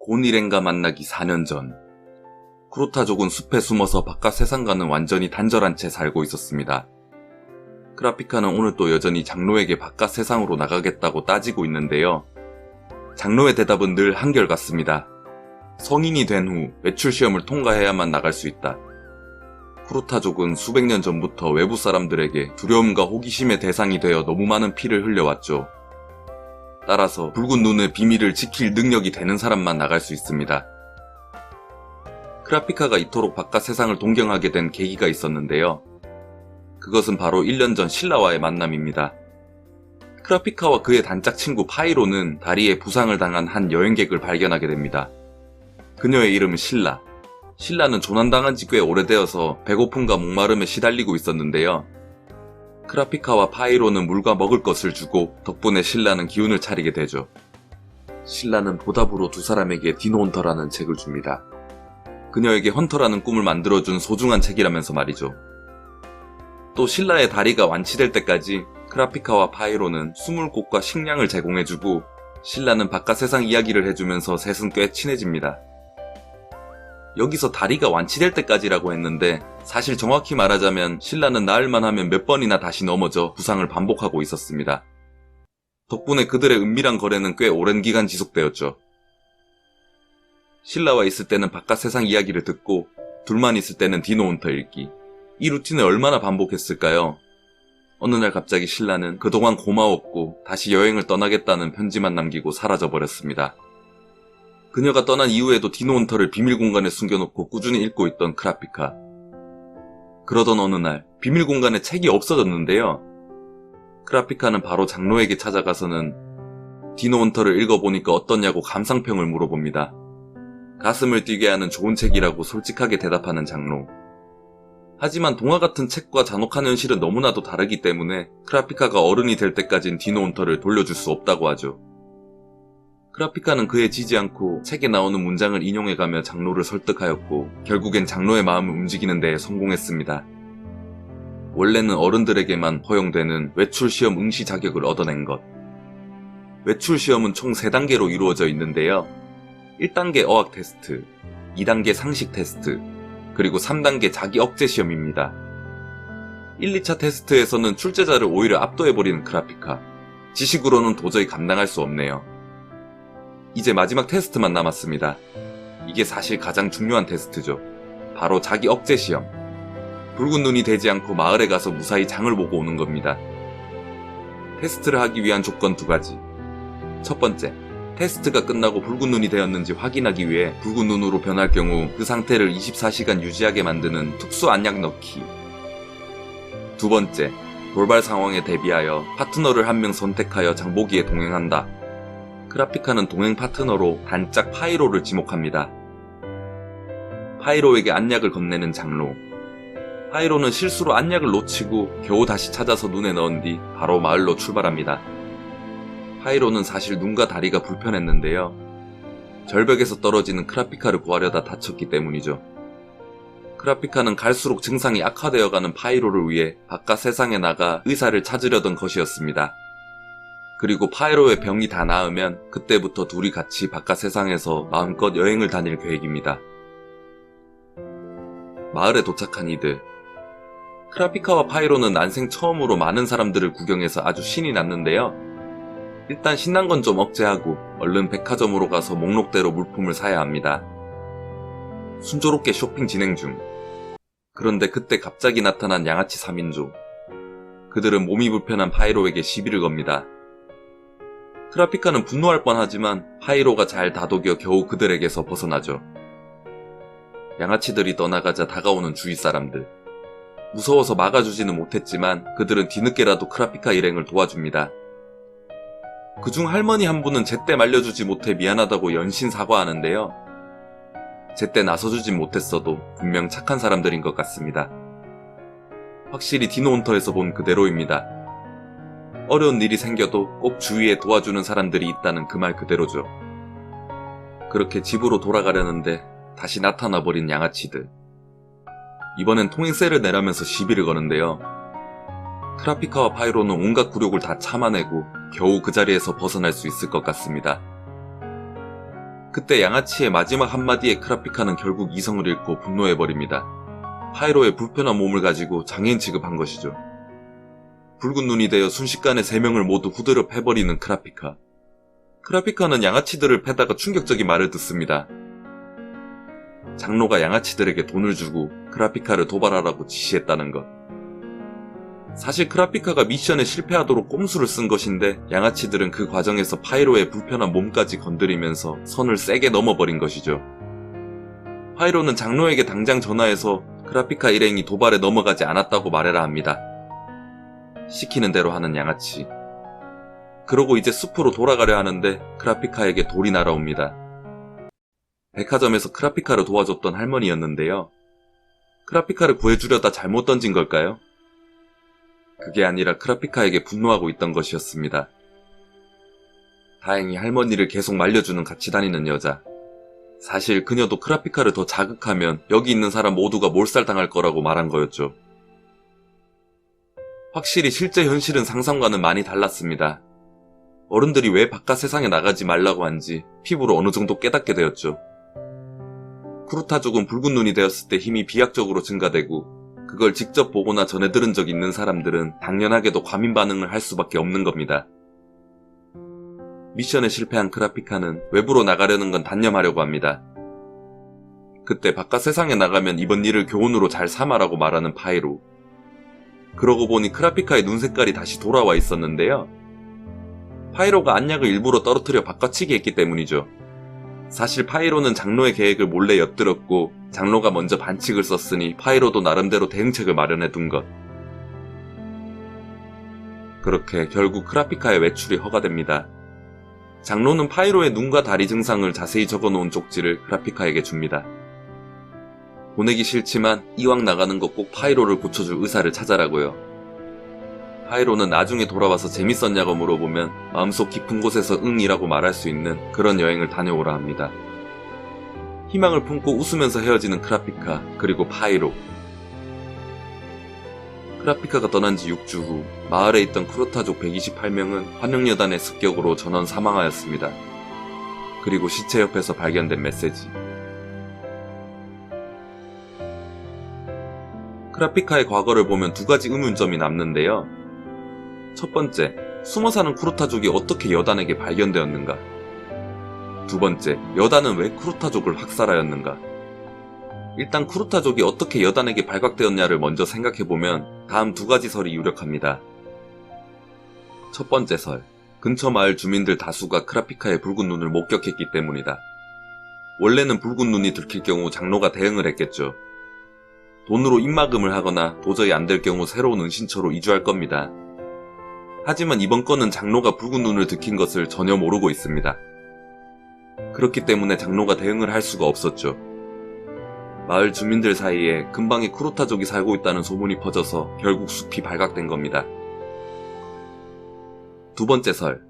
곤일행과 만나기 4년 전, 쿠로타족은 숲에 숨어서 바깥 세상과는 완전히 단절한 채 살고 있었습니다. 크라피카는 오늘 또 여전히 장로에게 바깥 세상으로 나가겠다고 따지고 있는데요. 장로의 대답은 늘 한결같습니다. 성인이 된 후 외출 시험을 통과해야만 나갈 수 있다. 쿠로타족은 수백 년 전부터 외부 사람들에게 두려움과 호기심의 대상이 되어 너무 많은 피를 흘려왔죠. 따라서 붉은 눈의 비밀을 지킬 능력이 되는 사람만 나갈 수 있습니다. 크라피카가 이토록 바깥 세상을 동경하게 된 계기가 있었는데요. 그것은 바로 1년 전 신라와의 만남입니다. 크라피카와 그의 단짝 친구 파이로는 다리에 부상을 당한 한 여행객을 발견하게 됩니다. 그녀의 이름은 신라. 신라는 조난당한 지 꽤 오래되어서 배고픔과 목마름에 시달리고 있었는데요. 크라피카와 파이로는 물과 먹을 것을 주고 덕분에 신라는 기운을 차리게 되죠. 신라는 보답으로 두 사람에게 디노헌터라는 책을 줍니다. 그녀에게 헌터라는 꿈을 만들어준 소중한 책이라면서 말이죠. 또 신라의 다리가 완치될 때까지 크라피카와 파이로는 숨을 곳과 식량을 제공해주고 신라는 바깥 세상 이야기를 해주면서 셋은 꽤 친해집니다. 여기서 다리가 완치될 때까지라고 했는데 사실 정확히 말하자면 신라는 나을만 하면 몇 번이나 다시 넘어져 부상을 반복하고 있었습니다. 덕분에 그들의 은밀한 거래는 꽤 오랜 기간 지속되었죠. 신라와 있을 때는 바깥 세상 이야기를 듣고 둘만 있을 때는 디노헌터 읽기. 이 루틴을 얼마나 반복했을까요? 어느 날 갑자기 신라는 그동안 고마웠고 다시 여행을 떠나겠다는 편지만 남기고 사라져버렸습니다. 그녀가 떠난 이후에도 디노헌터를 비밀 공간에 숨겨놓고 꾸준히 읽고 있던 크라피카. 그러던 어느 날 비밀 공간에 책이 없어졌는데요. 크라피카는 바로 장로에게 찾아가서는 디노헌터를 읽어보니까 어떠냐고 감상평을 물어봅니다. 가슴을 뛰게 하는 좋은 책이라고 솔직하게 대답하는 장로. 하지만 동화 같은 책과 잔혹한 현실은 너무나도 다르기 때문에 크라피카가 어른이 될 때까진 디노헌터를 돌려줄 수 없다고 하죠. 크라피카는 그에 지지 않고 책에 나오는 문장을 인용해가며 장로를 설득하였고 결국엔 장로의 마음을 움직이는 데에 성공했습니다. 원래는 어른들에게만 허용되는 외출 시험 응시 자격을 얻어낸 것. 외출 시험은 총 3단계로 이루어져 있는데요. 1단계 어학 테스트, 2단계 상식 테스트, 그리고 3단계 자기 억제 시험입니다. 1, 2차 테스트에서는 출제자를 오히려 압도해버리는 크라피카. 지식으로는 도저히 감당할 수 없네요. 이제 마지막 테스트만 남았습니다. 이게 사실 가장 중요한 테스트죠. 바로 자기 억제 시험. 붉은 눈이 되지 않고 마을에 가서 무사히 장을 보고 오는 겁니다. 테스트를 하기 위한 조건 2가지. 첫 번째, 테스트가 끝나고 붉은 눈이 되었는지 확인하기 위해 붉은 눈으로 변할 경우 그 상태를 24시간 유지하게 만드는 특수 안약 넣기. 두 번째, 돌발 상황에 대비하여 파트너를 한 명 선택하여 장보기에 동행한다. 크라피카는 동행 파트너로 단짝 파이로를 지목합니다. 파이로에게 안약을 건네는 장로. 파이로는 실수로 안약을 놓치고 겨우 다시 찾아서 눈에 넣은 뒤 바로 마을로 출발합니다. 파이로는 사실 눈과 다리가 불편했는데요. 절벽에서 떨어지는 크라피카를 구하려다 다쳤기 때문이죠. 크라피카는 갈수록 증상이 악화되어가는 파이로를 위해 바깥 세상에 나가 의사를 찾으려던 것이었습니다. 그리고 파이로의 병이 다 나으면 그때부터 둘이 같이 바깥 세상에서 마음껏 여행을 다닐 계획입니다. 마을에 도착한 이들. 크라피카와 파이로는 난생 처음으로 많은 사람들을 구경해서 아주 신이 났는데요. 일단 신난 건 좀 억제하고 얼른 백화점으로 가서 목록대로 물품을 사야 합니다. 순조롭게 쇼핑 진행 중. 그런데 그때 갑자기 나타난 양아치 3인조. 그들은 몸이 불편한 파이로에게 시비를 겁니다. 크라피카는 분노할 뻔하지만 파이로가 잘 다독여 겨우 그들에게서 벗어나죠. 양아치들이 떠나가자 다가오는 주위 사람들. 무서워서 막아주지는 못했지만 그들은 뒤늦게라도 크라피카 일행을 도와줍니다. 그중 할머니 한 분은 제때 말려주지 못해 미안하다고 연신 사과하는데요. 제때 나서주진 못했어도 분명 착한 사람들인 것 같습니다. 확실히 디노헌터에서 본 그대로입니다. 어려운 일이 생겨도 꼭 주위에 도와주는 사람들이 있다는 그 말 그대로죠. 그렇게 집으로 돌아가려는데 다시 나타나버린 양아치들. 이번엔 통행세를 내라면서 시비를 거는데요. 크라피카와 파이로는 온갖 굴욕을 다 참아내고 겨우 그 자리에서 벗어날 수 있을 것 같습니다. 그때 양아치의 마지막 한마디에 크라피카는 결국 이성을 잃고 분노해버립니다. 파이로의 불편한 몸을 가지고 장애인 취급한 것이죠. 붉은 눈이 되어 순식간에 3명을 모두 후드려 패버리는 크라피카. 크라피카는 양아치들을 패다가 충격적인 말을 듣습니다. 장로가 양아치들에게 돈을 주고 크라피카를 도발하라고 지시했다는 것. 사실 크라피카가 미션에 실패하도록 꼼수를 쓴 것인데 양아치들은 그 과정에서 파이로의 불편한 몸까지 건드리면서 선을 세게 넘어버린 것이죠. 파이로는 장로에게 당장 전화해서 크라피카 일행이 도발에 넘어가지 않았다고 말해라 합니다. 시키는 대로 하는 양아치. 그러고 이제 숲으로 돌아가려 하는데 크라피카에게 돌이 날아옵니다. 백화점에서 크라피카를 도와줬던 할머니였는데요. 크라피카를 구해주려다 잘못 던진 걸까요? 그게 아니라 크라피카에게 분노하고 있던 것이었습니다. 다행히 할머니를 계속 말려주는 같이 다니는 여자. 사실 그녀도 크라피카를 더 자극하면 여기 있는 사람 모두가 몰살당할 거라고 말한 거였죠. 확실히 실제 현실은 상상과는 많이 달랐습니다. 어른들이 왜 바깥 세상에 나가지 말라고 한지 피부로 어느 정도 깨닫게 되었죠. 쿠르타족은 붉은 눈이 되었을 때 힘이 비약적으로 증가되고 그걸 직접 보거나 전해 들은 적 있는 사람들은 당연하게도 과민 반응을 할 수밖에 없는 겁니다. 미션에 실패한 크라피카는 외부로 나가려는 건 단념하려고 합니다. 그때 바깥 세상에 나가면 이번 일을 교훈으로 잘 삼아라고 말하는 파이로. 그러고 보니 크라피카의 눈 색깔이 다시 돌아와 있었는데요. 파이로가 안약을 일부러 떨어뜨려 바꿔치기 했기 때문이죠. 사실 파이로는 장로의 계획을 몰래 엿들었고 장로가 먼저 반칙을 썼으니 파이로도 나름대로 대응책을 마련해 둔 것. 그렇게 결국 크라피카의 외출이 허가됩니다. 장로는 파이로의 눈과 다리 증상을 자세히 적어놓은 쪽지를 크라피카에게 줍니다. 보내기 싫지만 이왕 나가는 거 꼭 파이로를 고쳐줄 의사를 찾아라고요. 파이로는 나중에 돌아와서 재밌었냐고 물어보면 마음속 깊은 곳에서 응이라고 말할 수 있는 그런 여행을 다녀오라 합니다. 희망을 품고 웃으면서 헤어지는 크라피카 그리고 파이로. 크라피카가 떠난 지 6주 후 마을에 있던 쿠르타족 128명은 환영여단의 습격으로 전원 사망하였습니다. 그리고 시체 옆에서 발견된 메시지. 크라피카의 과거를 보면 두 가지 의문점이 남는데요. 첫 번째, 숨어사는 쿠르타족이 어떻게 여단에게 발견되었는가? 두 번째, 여단은 왜 쿠르타족을 학살하였는가? 일단 쿠르타족이 어떻게 여단에게 발각되었냐를 먼저 생각해보면 다음 두 가지 설이 유력합니다. 첫 번째 설, 근처 마을 주민들 다수가 크라피카의 붉은 눈을 목격했기 때문이다. 원래는 붉은 눈이 들킬 경우 장로가 대응을 했겠죠. 돈으로 입막음을 하거나 도저히 안 될 경우 새로운 은신처로 이주할 겁니다. 하지만 이번 건은 장로가 붉은 눈을 들킨 것을 전혀 모르고 있습니다. 그렇기 때문에 장로가 대응을 할 수가 없었죠. 마을 주민들 사이에 근방에 쿠르타족이 살고 있다는 소문이 퍼져서 결국 숲이 발각된 겁니다. 두 번째 설.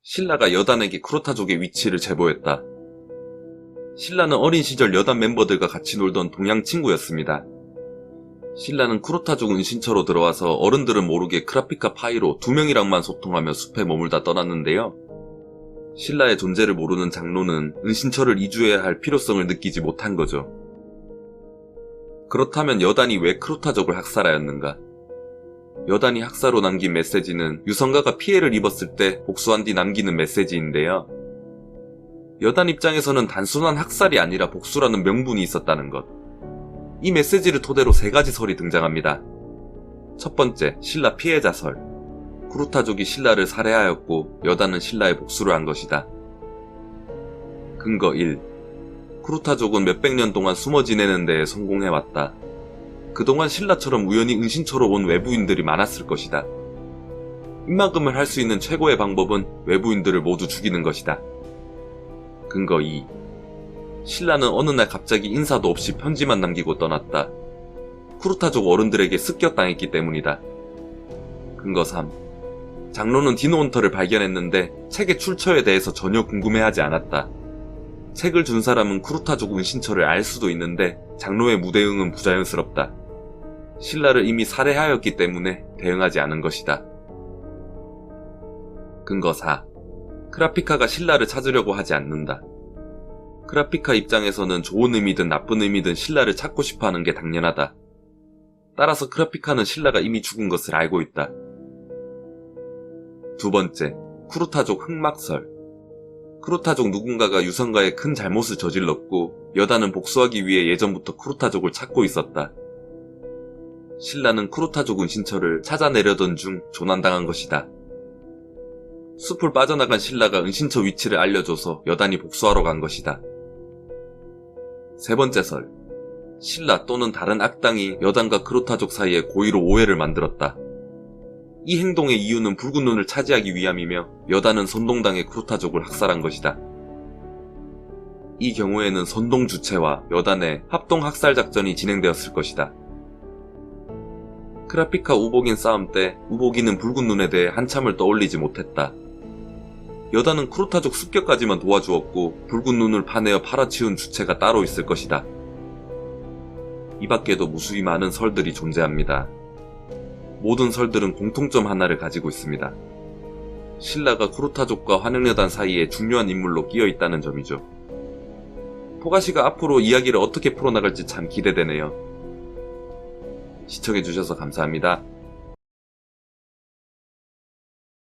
신라가 여단에게 쿠르타족의 위치를 제보했다. 신라는 어린 시절 여단 멤버들과 같이 놀던 동양 친구였습니다. 신라는 쿠르타족 은신처로 들어와서 어른들은 모르게 크라피카 파이로 2명이랑만 소통하며 숲에 머물다 떠났는데요. 신라의 존재를 모르는 장로는 은신처를 이주해야 할 필요성을 느끼지 못한 거죠. 그렇다면 여단이 왜 쿠르타족을 학살하였는가? 여단이 학사로 남긴 메시지는 유성가가 피해를 입었을 때 복수한 뒤 남기는 메시지인데요. 여단 입장에서는 단순한 학살이 아니라 복수라는 명분이 있었다는 것. 이 메시지를 토대로 3가지 설이 등장합니다. 첫 번째, 신라 피해자 설. 쿠르타족이 신라를 살해하였고 여단은 신라의 복수를 한 것이다. 근거 1. 쿠르타족은 몇백 년 동안 숨어 지내는 데에 성공해왔다. 그동안 신라처럼 우연히 은신처로 온 외부인들이 많았을 것이다. 입막음을 할 수 있는 최고의 방법은 외부인들을 모두 죽이는 것이다. 근거 2. 신라는 어느 날 갑자기 인사도 없이 편지만 남기고 떠났다. 쿠르타족 어른들에게 습격당했기 때문이다. 근거 3. 장로는 디노헌터를 발견했는데 책의 출처에 대해서 전혀 궁금해하지 않았다. 책을 준 사람은 쿠르타족 은신처를 알 수도 있는데 장로의 무대응은 부자연스럽다. 신라를 이미 살해하였기 때문에 대응하지 않은 것이다. 근거 4. 크라피카가 신라를 찾으려고 하지 않는다. 크라피카 입장에서는 좋은 의미든 나쁜 의미든 신라를 찾고 싶어하는 게 당연하다. 따라서 크라피카는 신라가 이미 죽은 것을 알고 있다. 두 번째, 쿠르타족 흑막설. 쿠르타족 누군가가 유성가에 큰 잘못을 저질렀고 여단은 복수하기 위해 예전부터 쿠르타족을 찾고 있었다. 신라는 쿠르타족 은신처를 찾아내려던 중 조난당한 것이다. 숲을 빠져나간 신라가 은신처 위치를 알려줘서 여단이 복수하러 간 것이다. 세 번째 설. 신라 또는 다른 악당이 여단과 쿠르타족 사이에 고의로 오해를 만들었다. 이 행동의 이유는 붉은 눈을 차지하기 위함이며 여단은 선동당해 쿠르타족을 학살한 것이다. 이 경우에는 선동 주체와 여단의 합동 학살 작전이 진행되었을 것이다. 크라피카 우복인 싸움 때 우복인은 붉은 눈에 대해 한참을 떠올리지 못했다. 여단은 쿠르타족 습격까지만 도와주었고 붉은 눈을 파내어 팔아치운 주체가 따로 있을 것이다. 이 밖에도 무수히 많은 설들이 존재합니다. 모든 설들은 공통점 하나를 가지고 있습니다. 신라가 쿠르타족과 환영여단 사이에 중요한 인물로 끼어 있다는 점이죠. 토가시가 앞으로 이야기를 어떻게 풀어나갈지 참 기대되네요. 시청해주셔서 감사합니다.